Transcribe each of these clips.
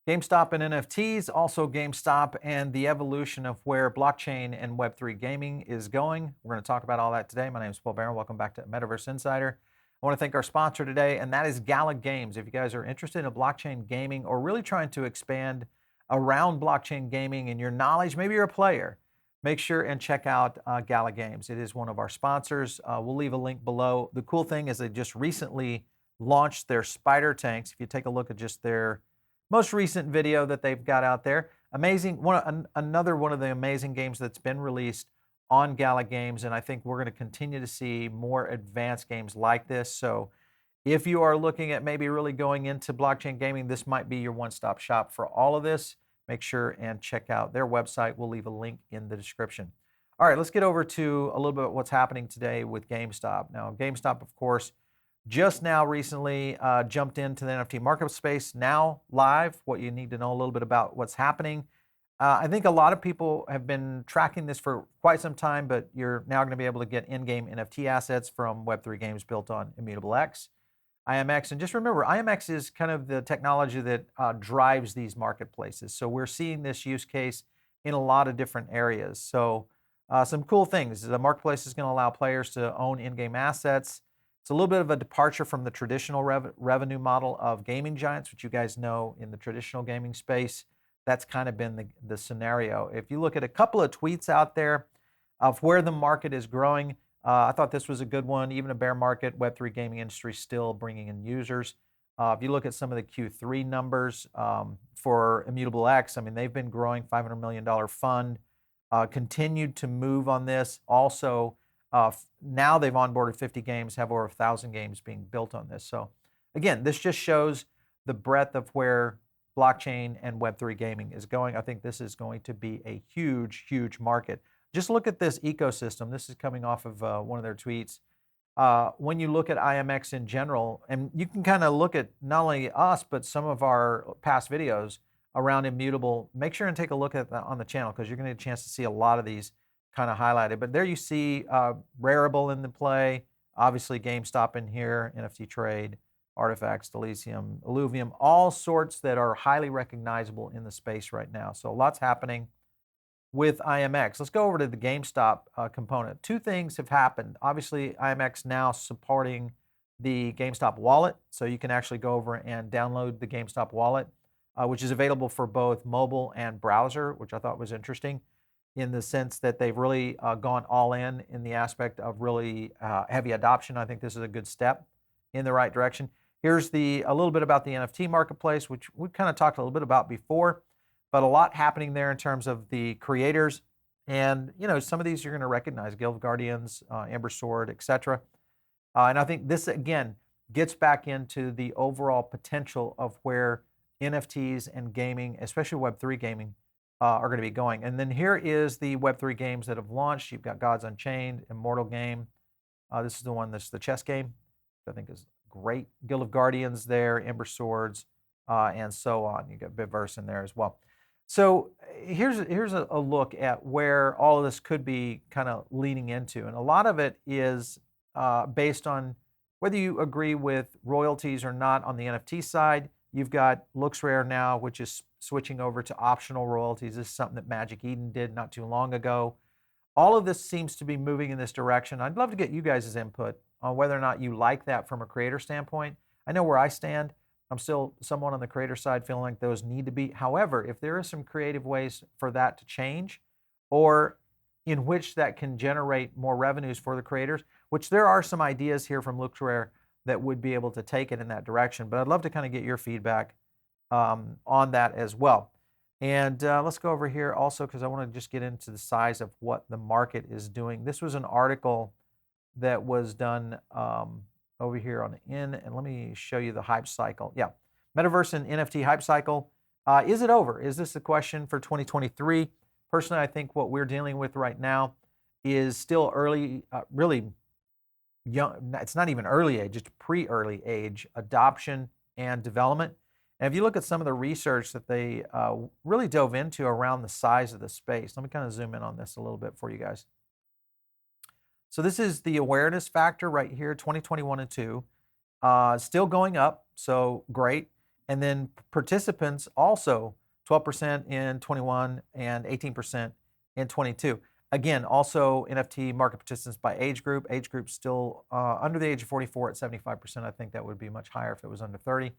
GameStop and NFTs, also GameStop and the evolution of where blockchain and Web3 gaming is going. We're going to talk about all that today. My name is Paul Barron. Welcome back to Metaverse Insider. I want to thank our sponsor today, and that is Gala Games. If you guys are interested in blockchain gaming or really trying to expand around blockchain gaming and your knowledge, maybe you're a player, make sure and check out Gala Games. It is one of our sponsors. We'll leave a link below. The cool thing is they just recently launched their spider tanks. If you take a look at just their most recent video that they've got out there, amazing. Another one of the amazing games that's been released on Gala Games, and I think we're going to continue to see more advanced games like this. So if you are looking at maybe really going into blockchain gaming, this might be your one-stop shop for all of this. Make sure and check out their website. We'll leave a link in the description. All right, let's get over to a little bit of what's happening today with GameStop. Now, GameStop, of course, just now recently jumped into the NFT market space, now live. What you need to know a little bit about what's happening. I think a lot of people have been tracking this for quite some time, but you're now going to be able to get in-game NFT assets from Web3 games built on ImmutableX, IMX. And just remember, IMX is kind of the technology that drives these marketplaces. So we're seeing this use case in a lot of different areas. So some cool things. The marketplace is going to allow players to own in-game assets. It's a little bit of a departure from the traditional revenue model of gaming giants, which you guys know in the traditional gaming space. That's kind of been the scenario. If you look at a couple of tweets out there of where the market is growing, I thought this was a good one. Even a bear market, Web3 gaming industry still bringing in users. If you look at some of the Q3 numbers for ImmutableX, I mean, they've been growing, $500 million fund, continued to move on this. Also, now they've onboarded 50 games, have over 1,000 games being built on this. So again, this just shows the breadth of where blockchain and Web3 gaming is going. I think this is going to be a huge, huge market. Just look at this ecosystem. This is coming off of one of their tweets. When you look at IMX in general, and you can kind of look at not only us, but some of our past videos around Immutable, make sure and take a look at that on the channel because you're going to get a chance to see a lot of these kind of highlighted. But there you see Rarible in the play, obviously GameStop in here, NFT Trade, Artifacts, Delicium, Illuvium, all sorts that are highly recognizable in the space right now. So lots happening with IMX. Let's go over to the GameStop component. Two things have happened. Obviously, IMX now supporting the GameStop wallet. So you can actually go over and download the GameStop wallet, which is available for both mobile and browser, which I thought was interesting in the sense that they've really gone all in the aspect of really heavy adoption. I think this is a good step in the right direction. Here's a little bit about the NFT marketplace, which we kind of talked a little bit about before, but a lot happening there in terms of the creators. And, you know, some of these you're going to recognize, Guild of Guardians, Ember Sword, etc. And I think this, again, gets back into the overall potential of where NFTs and gaming, especially Web3 gaming, are going to be going. And then here is the Web3 games that have launched. You've got Gods Unchained, Immortal Game. This is the one that's the chess game, which I think is great. Guild of Guardians there, Ember Swords, and so on. You got Bitverse in there as well. So here's a look at where all of this could be kind of leaning into. And a lot of it is based on whether you agree with royalties or not on the NFT side. You've got LooksRare now, which is switching over to optional royalties. This is something that Magic Eden did not too long ago. All of this seems to be moving in this direction. I'd love to get you guys' input on whether or not you like that from a creator standpoint. I know where I stand. I'm still someone on the creator side feeling like those need to be. However, if there are some creative ways for that to change or in which that can generate more revenues for the creators, which there are some ideas here from LooksRare that would be able to take it in that direction. But I'd love to kind of get your feedback on that as well. And let's go over here also because I want to just get into the size of what the market is doing. This was an article that was done over here on the end, and let me show you the hype cycle. Yeah, Metaverse and NFT hype cycle. Is it over? Is this a question for 2023? Personally, I think what we're dealing with right now is still early, really young. It's not even early age, it's pre-early age adoption and development. And if you look at some of the research that they really dove into around the size of the space, let me kind of zoom in on this a little bit for you guys. So this is the awareness factor right here, 2021 and 2, still going up, so great. And then participants also 12% in 21 and 18% in 22. Again, also NFT market participants by age group. Age group still under the age of 44 at 75%. I think that would be much higher if it was under 30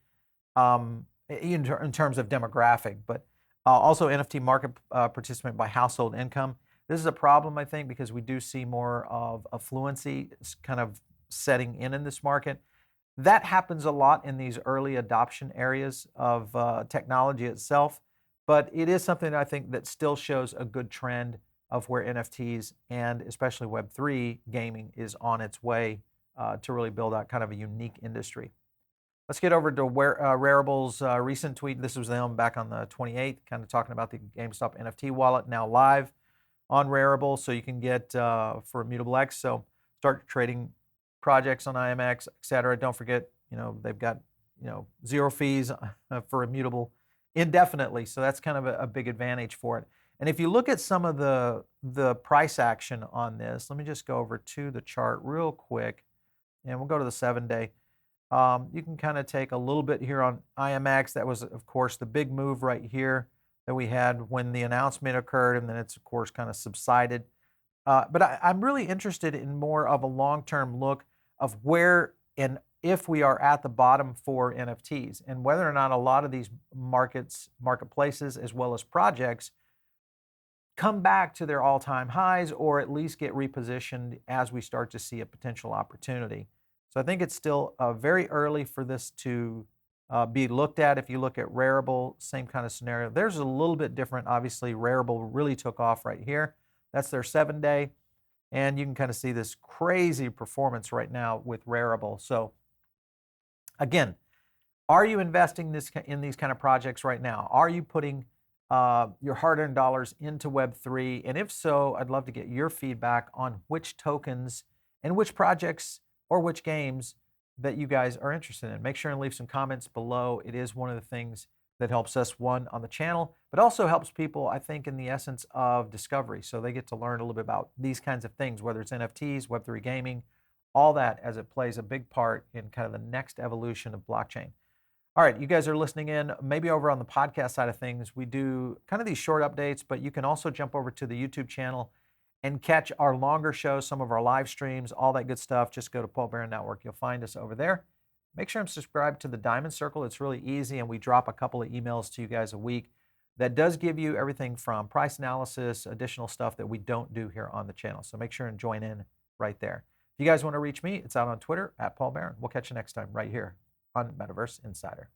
in terms of demographic. But also NFT market participant by household income. This is a problem, I think, because we do see more of affluency kind of setting in this market. That happens a lot in these early adoption areas of technology itself, but it is something that I think that still shows a good trend of where NFTs and especially Web3 gaming is on its way to really build out kind of a unique industry. Let's get over to Rarible's recent tweet. This was them back on the 28th, kind of talking about the GameStop NFT wallet now live on Rarible, so you can get for ImmutableX. So start trading projects on IMX, etc. Don't forget, they've got, zero fees for Immutable indefinitely. So that's kind of a big advantage for it. And if you look at some of the price action on this, let me just go over to the chart real quick, and we'll go to the 7-day. You can kind of take a little bit here on IMX. That was, of course, the big move right here that we had when the announcement occurred, and then it's, of course, kind of subsided. But I'm really interested in more of a long-term look of where and if we are at the bottom for NFTs, and whether or not a lot of these marketplaces, as well as projects, come back to their all-time highs or at least get repositioned as we start to see a potential opportunity. So I think it's still very early for this to be looked at. If you look at Rarible, same kind of scenario. There's a little bit different. Obviously, Rarible really took off right here. That's their 7-day. And you can kind of see this crazy performance right now with Rarible. So again, are you investing in these kind of projects right now? Are you putting your hard-earned dollars into Web3? And if so, I'd love to get your feedback on which tokens and which projects or which games that you guys are interested in. Make sure and leave some comments below. It is one of the things that helps us, one, on the channel, but also helps people, I think, in the essence of discovery. So they get to learn a little bit about these kinds of things, whether it's NFTs, Web3 gaming, all that, as it plays a big part in kind of the next evolution of blockchain. All right, you guys are listening in. Maybe over on the podcast side of things, we do kind of these short updates, but you can also jump over to the YouTube channel and catch our longer shows, some of our live streams, all that good stuff. Just go to Paul Barron Network. You'll find us over there. Make sure and subscribe to the Diamond Circle. It's really easy, and we drop a couple of emails to you guys a week that does give you everything from price analysis, additional stuff that we don't do here on the channel. So make sure and join in right there. If you guys want to reach me, it's out on Twitter, @Paul Barron. We'll catch you next time right here on Metaverse Insider.